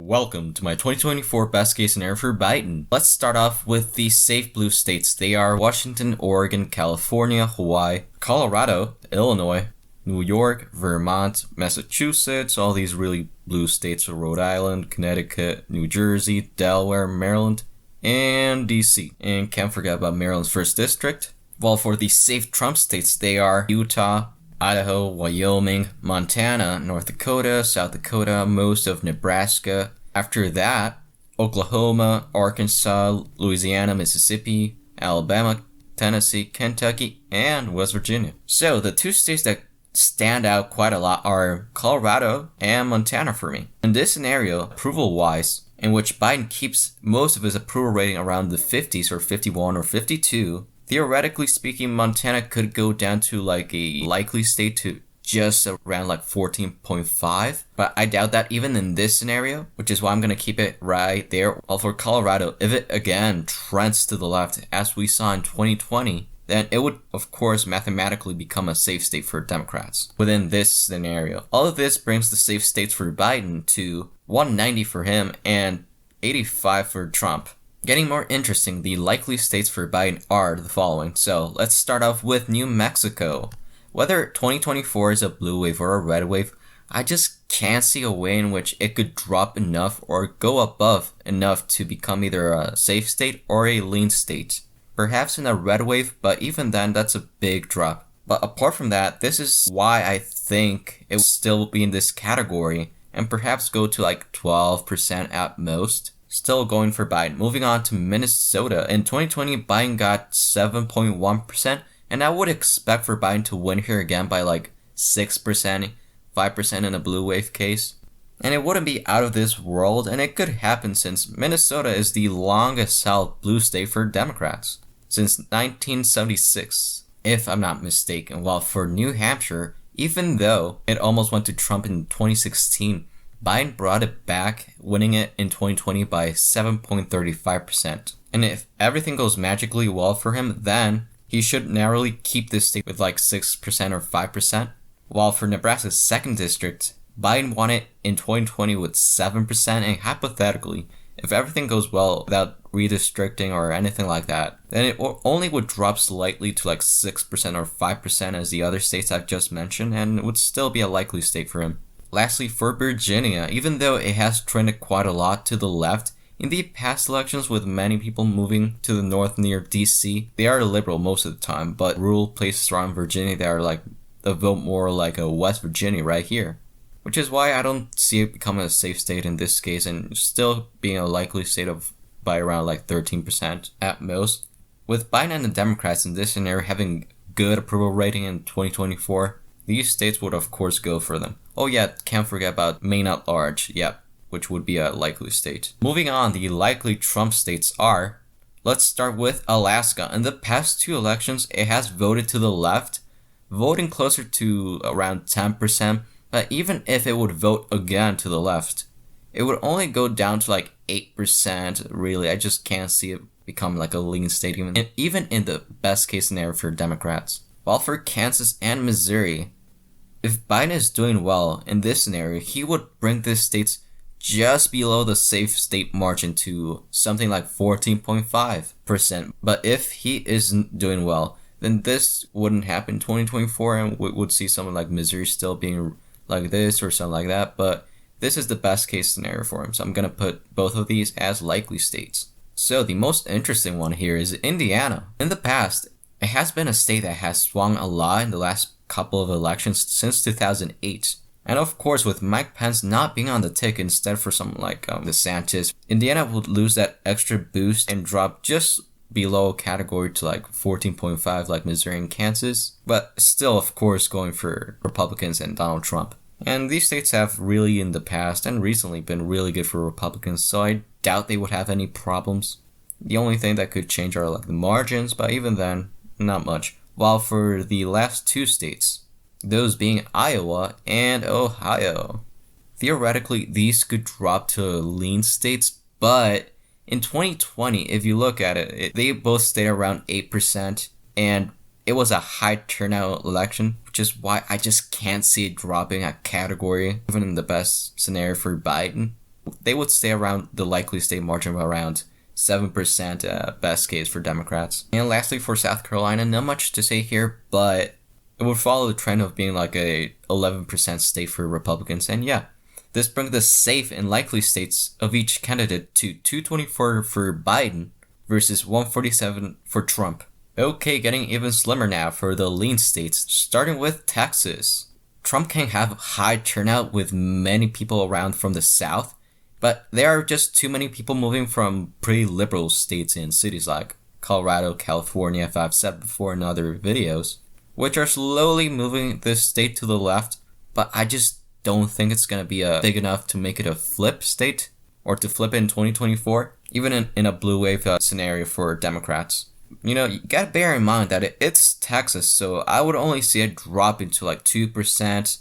Welcome to my 2024 best case scenario for Biden. Let's start off with the safe blue states. They are Washington, Oregon, California, Hawaii, Colorado, Illinois, New York, Vermont, Massachusetts, all these really blue states, Rhode Island, Connecticut, New Jersey, Delaware, Maryland, and DC. And can't forget about Maryland's 1st District. While for the safe Trump states, they are Utah, Idaho, Wyoming, Montana, North Dakota, South Dakota, most of Nebraska. After that, Oklahoma, Arkansas, Louisiana, Mississippi, Alabama, Tennessee, Kentucky, and West Virginia. So the two states that stand out quite a lot are Colorado and Montana for me. In this scenario, approval-wise, in which Biden keeps most of his approval rating around the 50s or 51 or 52, theoretically speaking, Montana could go down to like a likely state to just around like 14.5. But I doubt that even in this scenario, which is why I'm going to keep it right there. While for Colorado, if it again trends to the left as we saw in 2020, then it would of course mathematically become a safe state for Democrats within this scenario. All of this brings the safe states for Biden to 190 for him and 85 for Trump. Getting more interesting, the likely states for Biden are the following. So let's start off with New Mexico. Whether 2024 is a blue wave or a red wave, I just can't see a way in which it could drop enough or go above enough to become either a safe state or a lean state. Perhaps in a red wave, but even then that's a big drop. But apart from that, this is why I think it will still be in this category and perhaps go to like 12% at most. Still going for Biden. Moving on to Minnesota. In 2020, Biden got 7.1%, and I would expect for Biden to win here again by like 6%, 5% in a blue wave case. And it wouldn't be out of this world, and it could happen since Minnesota is the longest held blue state for Democrats since 1976, if I'm not mistaken. While for New Hampshire, even though it almost went to Trump in 2016, Biden brought it back, winning it in 2020 by 7.35%. And if everything goes magically well for him, then he should narrowly keep this state with like 6% or 5%. While for Nebraska's 2nd district, Biden won it in 2020 with 7%, and hypothetically, if everything goes well without redistricting or anything like that, then it only would drop slightly to like 6% or 5% as the other states I've just mentioned, and it would still be a likely state for him. Lastly, for Virginia, even though it has trended quite a lot to the left, in the past elections with many people moving to the north near DC, they are liberal most of the time, but rural places around Virginia that are like a vote more like a West Virginia right here. Which is why I don't see it becoming a safe state in this case and still being a likely state of by around like 13% at most. With Biden and the Democrats in this scenario having good approval rating in 2024, these states would of course go for them. Oh yeah, can't forget about Maine at large, which would be a likely state. Moving on, the likely Trump states are, let's start with Alaska. In the past 2 elections, it has voted to the left, voting closer to around 10%, but even if it would vote again to the left, it would only go down to like 8%, really. I just can't see it become like a lean state, even in the best case scenario for Democrats. While for Kansas and Missouri, if Biden is doing well in this scenario, he would bring these states just below the safe state margin to something like 14.5%. But if he isn't doing well, then this wouldn't happen in 2024, and we would see someone like Missouri still being like this or something like that. But this is the best case scenario for him, so I'm going to put both of these as likely states. So the most interesting one here is Indiana. In the past, it has been a state that has swung a lot in the last couple of elections since 2008. And of course, with Mike Pence not being on the ticket instead for someone like DeSantis, Indiana would lose that extra boost and drop just below category to like 14.5 like Missouri and Kansas, but still of course going for Republicans and Donald Trump. And these states have really in the past and recently been really good for Republicans, so I doubt they would have any problems. The only thing that could change are like the margins, but even then, not much. While for the last 2 states, those being Iowa and Ohio, theoretically these could drop to lean states, but in 2020, if you look at it, they both stayed around 8%, and it was a high turnout election, which is why I just can't see it dropping a category, even in the best scenario for Biden. they would stay around the likely state margin of around 7% best case for Democrats. And lastly, for South Carolina, not much to say here, but it would follow the trend of being like a 11% state for Republicans. And yeah, this brings the safe and likely states of each candidate to 224 for Biden versus 147 for Trump. Okay, getting even slimmer now for the lean states, starting with Texas. Trump can have high turnout with many people around from the South, but there are just too many people moving from pretty liberal states and cities like Colorado, California, if I've said before in other videos, which are slowly moving this state to the left, but I just don't think it's going to be big enough to make it a flip state or to flip it in 2024, even in a blue wave scenario for Democrats. You know, you gotta bear in mind that it's Texas, so I would only see it drop into like 2%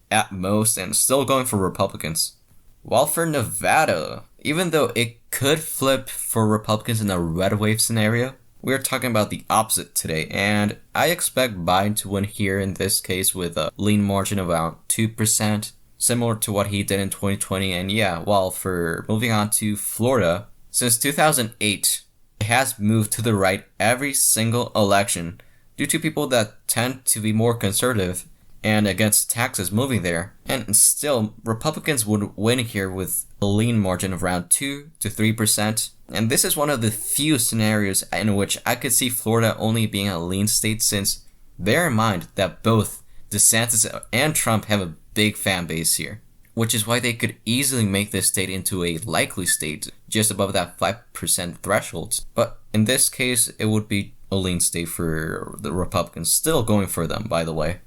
at most and still going for Republicans. While for Nevada, even though it could flip for Republicans in a red wave scenario, we're talking about the opposite today, and I expect Biden to win here in this case with a lean margin of around 2%, similar to what he did in 2020. And yeah, while for moving on to Florida, since 2008, it has moved to the right every single election due to people that tend to be more conservative and against taxes moving there. And still, Republicans would win here with a lean margin of around 2 to 3%. And this is one of the few scenarios in which I could see Florida only being a lean state, since bear in mind that both DeSantis and Trump have a big fan base here, which is why they could easily make this state into a likely state just above that 5% threshold. But in this case, it would be a lean state for the Republicans, still going for them, by the way.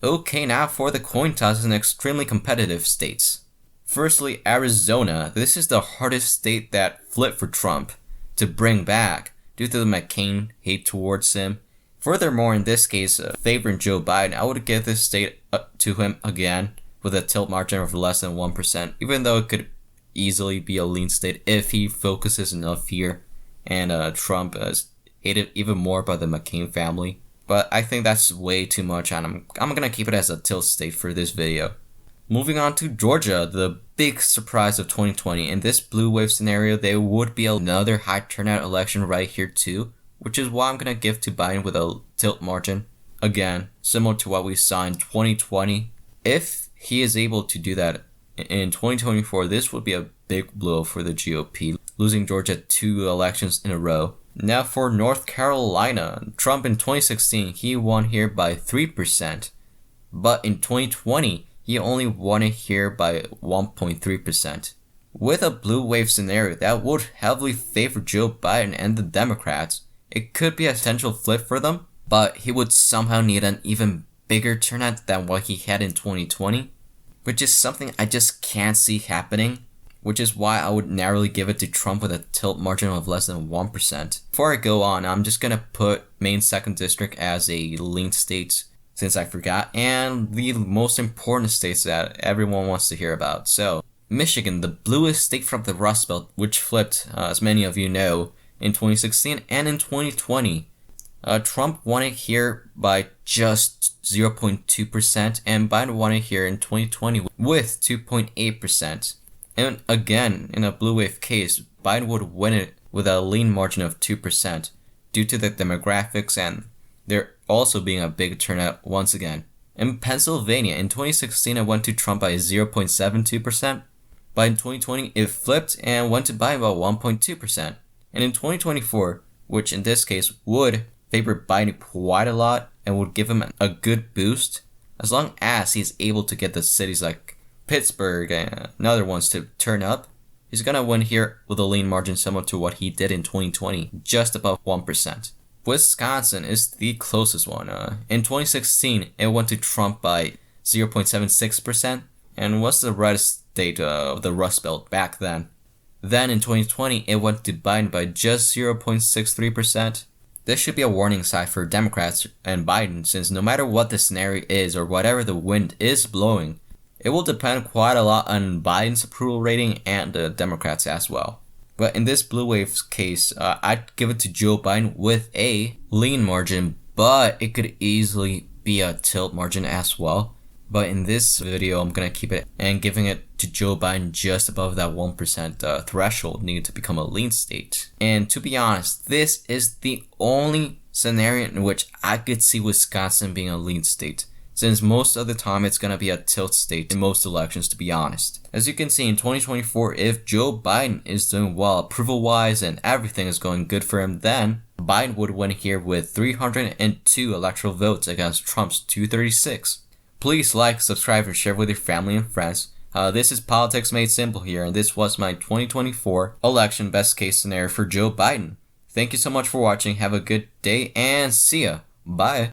Okay, now for the coin toss in extremely competitive states. Firstly, Arizona. This is the hardest state that flipped for Trump to bring back due to the McCain hate towards him. Furthermore, in this case, favoring Joe Biden, I would give this state to him again with a tilt margin of less than 1%, even though it could easily be a lean state if he focuses enough here and Trump is hated even more by the McCain family. But I think that's way too much, and I'm gonna keep it as a tilt state for this video. Moving on to Georgia, the big surprise of 2020. In this blue wave scenario, there would be another high turnout election right here too, which is why I'm gonna give to Biden with a tilt margin. Again, similar to what we saw in 2020. If he is able to do that in 2024, this would be a big blow for the GOP, losing Georgia 2 elections in a row. Now for North Carolina, Trump in 2016, he won here by 3%, but in 2020, he only won it here by 1.3%. With a blue wave scenario that would heavily favor Joe Biden and the Democrats, it could be a potential flip for them, but he would somehow need an even bigger turnout than what he had in 2020, which is something I just can't see happening, which is why I would narrowly give it to Trump with a tilt margin of less than 1%. Before I go on, I'm just gonna put Maine 2nd District as a lean state, since I forgot, and the most important states that everyone wants to hear about. So, Michigan, the bluest state from the Rust Belt, which flipped, as many of you know, in 2016 and in 2020. Trump won it here by just 0.2%, and Biden won it here in 2020 with 2.8%. And again, in a blue wave case, Biden would win it with a lean margin of 2% due to the demographics and there also being a big turnout once again. In Pennsylvania, in 2016, it went to Trump by 0.72%, but in 2020, it flipped and went to Biden by 1.2%. And in 2024, which in this case would favor Biden quite a lot and would give him a good boost, as long as he's able to get the cities like Pittsburgh and other ones to turn up, he's gonna win here with a lean margin similar to what he did in 2020, just above 1%. Wisconsin is the closest one. In 2016, it went to Trump by 0.76% and was the reddest state of the Rust Belt back then. Then in 2020, it went to Biden by just 0.63%. This should be a warning sign for Democrats and Biden, since no matter what the scenario is or whatever the wind is blowing, it will depend quite a lot on Biden's approval rating and the Democrats as well. But in this blue wave case, I'd give it to Joe Biden with a lean margin, but it could easily be a tilt margin as well. But in this video, I'm gonna keep it and giving it to Joe Biden just above that 1% threshold needed to become a lean state. And to be honest, this is the only scenario in which I could see Wisconsin being a lean state, since most of the time it's gonna be a tilt state in most elections, to be honest. As you can see in 2024, if Joe Biden is doing well approval wise and everything is going good for him, then Biden would win here with 302 electoral votes against Trump's 236. Please like, subscribe, and share with your family and friends. This is Politics Made Simple here, and this was my 2024 election best case scenario for Joe Biden. Thank you so much for watching. Have a good day and see ya. Bye.